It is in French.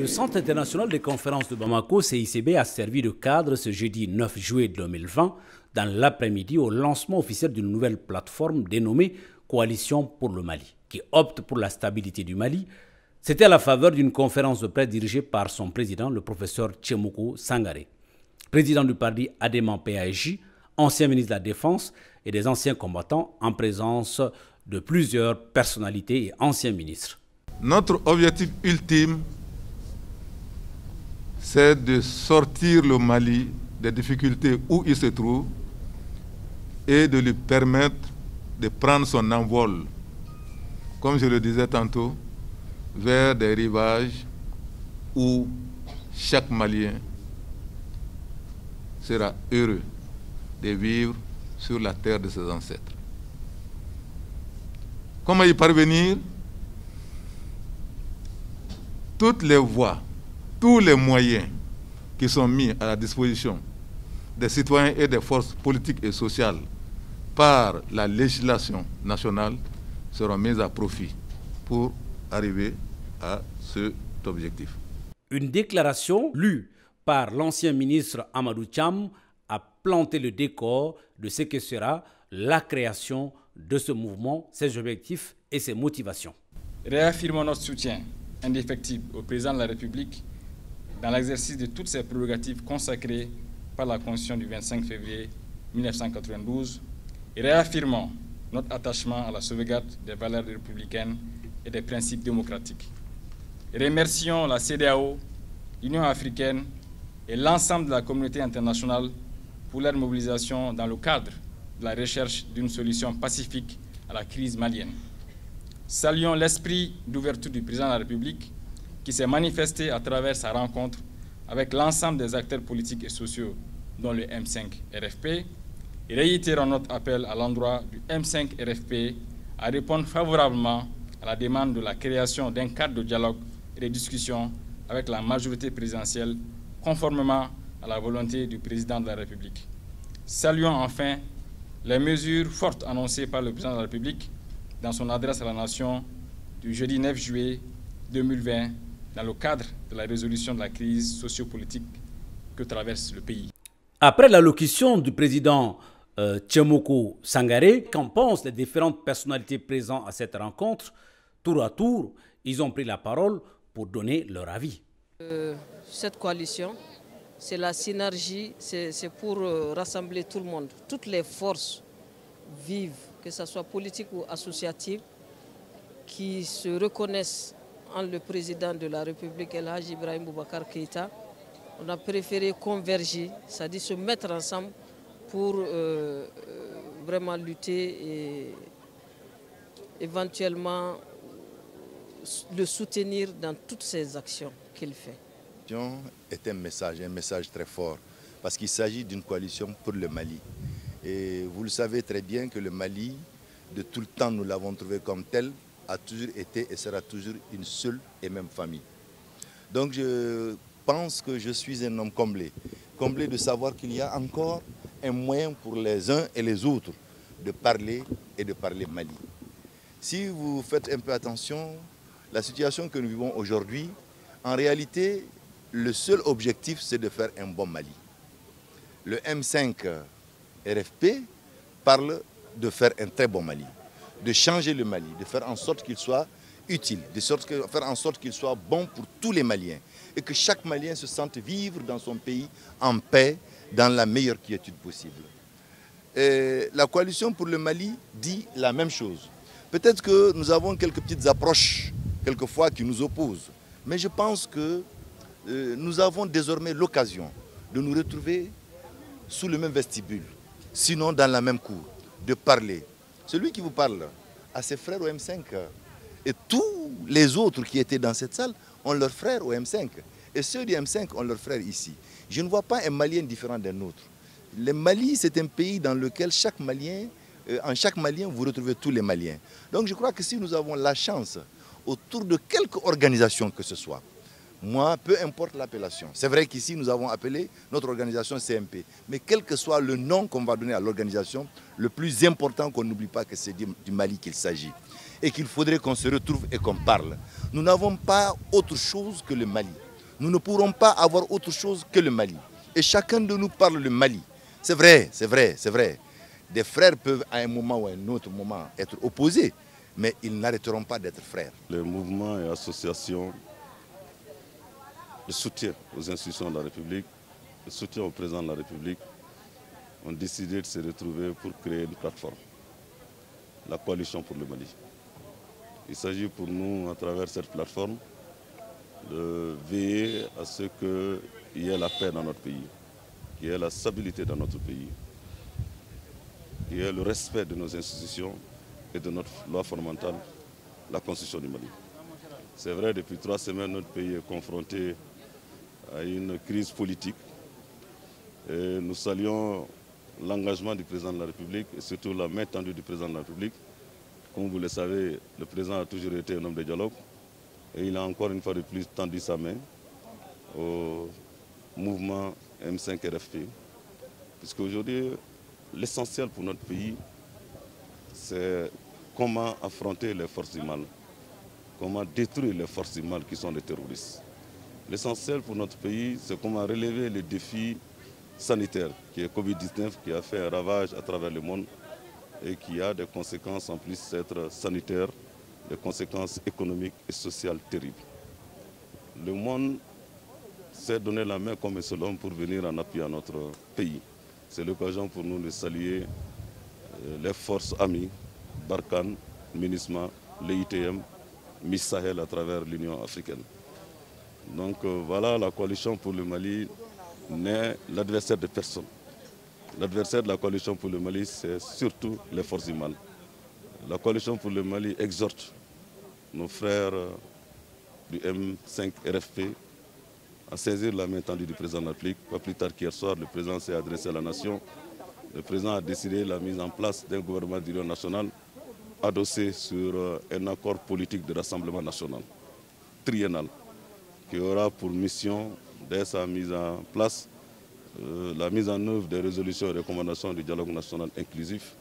Le Centre international des conférences de Bamako, CICB, a servi de cadre ce jeudi 9 juillet 2020 dans l'après-midi au lancement officiel d'une nouvelle plateforme dénommée Coalition pour le Mali, qui opte pour la stabilité du Mali. C'était à la faveur d'une conférence de presse dirigée par son président, le professeur Tchémoukou Sangaré, président du parti Adéman PAJ, ancien ministre de la Défense et des anciens combattants, en présence de plusieurs personnalités et anciens ministres. Notre objectif ultime, c'est de sortir le Mali des difficultés où il se trouve et de lui permettre de prendre son envol, comme je le disais tantôt, vers des rivages où chaque Malien sera heureux de vivre sur la terre de ses ancêtres. Comment y parvenir? Toutes les voies, tous les moyens qui sont mis à la disposition des citoyens et des forces politiques et sociales par la législation nationale seront mis à profit pour arriver à cet objectif. Une déclaration lue par l'ancien ministre Amadou Thiam a planté le décor de ce que sera la création de ce mouvement, ses objectifs et ses motivations. Réaffirmons notre soutien indéfectible au président de la République dans l'exercice de toutes ses prérogatives consacrées par la Constitution du 25 février 1992 et réaffirmons notre attachement à la sauvegarde des valeurs républicaines et des principes démocratiques. Et remercions la CEDEAO, l'Union africaine et l'ensemble de la communauté internationale pour leur mobilisation dans le cadre de la recherche d'une solution pacifique à la crise malienne. Saluons l'esprit d'ouverture du président de la République qui s'est manifesté à travers sa rencontre avec l'ensemble des acteurs politiques et sociaux, dont le M5 RFP, et réitérons notre appel à l'endroit du M5 RFP à répondre favorablement à la demande de la création d'un cadre de dialogue et de discussion avec la majorité présidentielle, conformément à la volonté du président de la République. Saluons enfin les mesures fortes annoncées par le président de la République dans son adresse à la nation du jeudi 9 juillet 2020 dans le cadre de la résolution de la crise sociopolitique que traverse le pays. Après l'allocution du président Tchémoukou Sangaré, qu'en pensent les différentes personnalités présentes à cette rencontre? Tour à tour, ils ont pris la parole pour donner leur avis. Cette coalition, c'est la synergie, c'est pour rassembler tout le monde, toutes les forces vives, que ce soit politiques ou associatives, qui se reconnaissent en le président de la République, El Hadji Ibrahim Boubacar Keïta. On a préféré converger, c'est-à-dire se mettre ensemble pour vraiment lutter et éventuellement le soutenir dans toutes ses actions qu'il fait. Est un message très fort, parce qu'il s'agit d'une coalition pour le Mali. Et vous le savez très bien que le Mali, de tout le temps nous l'avons trouvé comme tel, a toujours été et sera toujours une seule et même famille. Donc je pense que je suis un homme comblé de savoir qu'il y a encore un moyen pour les uns et les autres de parler et de parler Mali. Si vous faites un peu attention, la situation que nous vivons aujourd'hui, en réalité, le seul objectif, c'est de faire un bon Mali. Le M5 RFP parle de faire un très bon Mali, de changer le Mali, de faire en sorte qu'il soit utile, de faire en sorte qu'il soit bon pour tous les Maliens et que chaque Malien se sente vivre dans son pays en paix, dans la meilleure quiétude possible. Et la coalition pour le Mali dit la même chose. Peut-être que nous avons quelques petites approches, quelquefois, qui nous opposent, mais je pense que nous avons désormais l'occasion de nous retrouver sous le même vestibule, sinon dans la même cour, de parler. Celui qui vous parle à ses frères au M5 et tous les autres qui étaient dans cette salle ont leurs frères au M5. Et ceux du M5 ont leurs frères ici. Je ne vois pas un Malien différent d'un autre. Le Mali, c'est un pays dans lequel en chaque Malien, vous retrouvez tous les Maliens. Donc je crois que si nous avons la chance, autour de quelque organisation que ce soit, moi, peu importe l'appellation. C'est vrai qu'ici, nous avons appelé notre organisation CMP. Mais quel que soit le nom qu'on va donner à l'organisation, le plus important qu'on n'oublie pas que c'est du Mali qu'il s'agit. Et qu'il faudrait qu'on se retrouve et qu'on parle. Nous n'avons pas autre chose que le Mali. nous ne pourrons pas avoir autre chose que le Mali. Et chacun de nous parle le Mali. C'est vrai, c'est vrai, c'est vrai. Des frères peuvent à un moment ou à un autre moment être opposés, mais ils n'arrêteront pas d'être frères. Les mouvements et associations de soutien aux institutions de la République, de soutien au président de la République, ont décidé de se retrouver pour créer une plateforme, la Coalition pour le Mali. Il s'agit pour nous, à travers cette plateforme, de veiller à ce qu'il y ait la paix dans notre pays, qu'il y ait la stabilité dans notre pays, qu'il y ait le respect de nos institutions et de notre loi fondamentale, la Constitution du Mali. C'est vrai, depuis 3 semaines, notre pays est confronté à une crise politique. Et nous saluons l'engagement du président de la République et surtout la main tendue du président de la République. Comme vous le savez, le président a toujours été un homme de dialogue et il a encore une fois de plus tendu sa main au mouvement M5 RFP. Puisqu'aujourd'hui, l'essentiel pour notre pays, c'est comment affronter les forces du mal, comment détruire les forces du mal qui sont les terroristes. L'essentiel pour notre pays, c'est comment relever les défis sanitaires, qui est Covid-19, qui a fait un ravage à travers le monde et qui a des conséquences, en plus d'être sanitaires, des conséquences économiques et sociales terribles. Le monde s'est donné la main comme un seul homme pour venir en appui à notre pays. C'est l'occasion pour nous de saluer les forces amies, Barkhane, MINUSMA, l'EITM, Miss Sahel à travers l'Union africaine. Donc voilà, la coalition pour le Mali n'est l'adversaire de personne. L'adversaire de la coalition pour le Mali, c'est surtout les forces du mal. La coalition pour le Mali exhorte nos frères du M5 RFP à saisir la main tendue du président de la République. Pas plus tard qu'hier soir, le président s'est adressé à la nation. Le président a décidé la mise en place d'un gouvernement d'union nationale adossé sur un accord politique de rassemblement national, triennal, qui aura pour mission, dès sa mise en place, la mise en œuvre des résolutions et recommandations du dialogue national inclusif.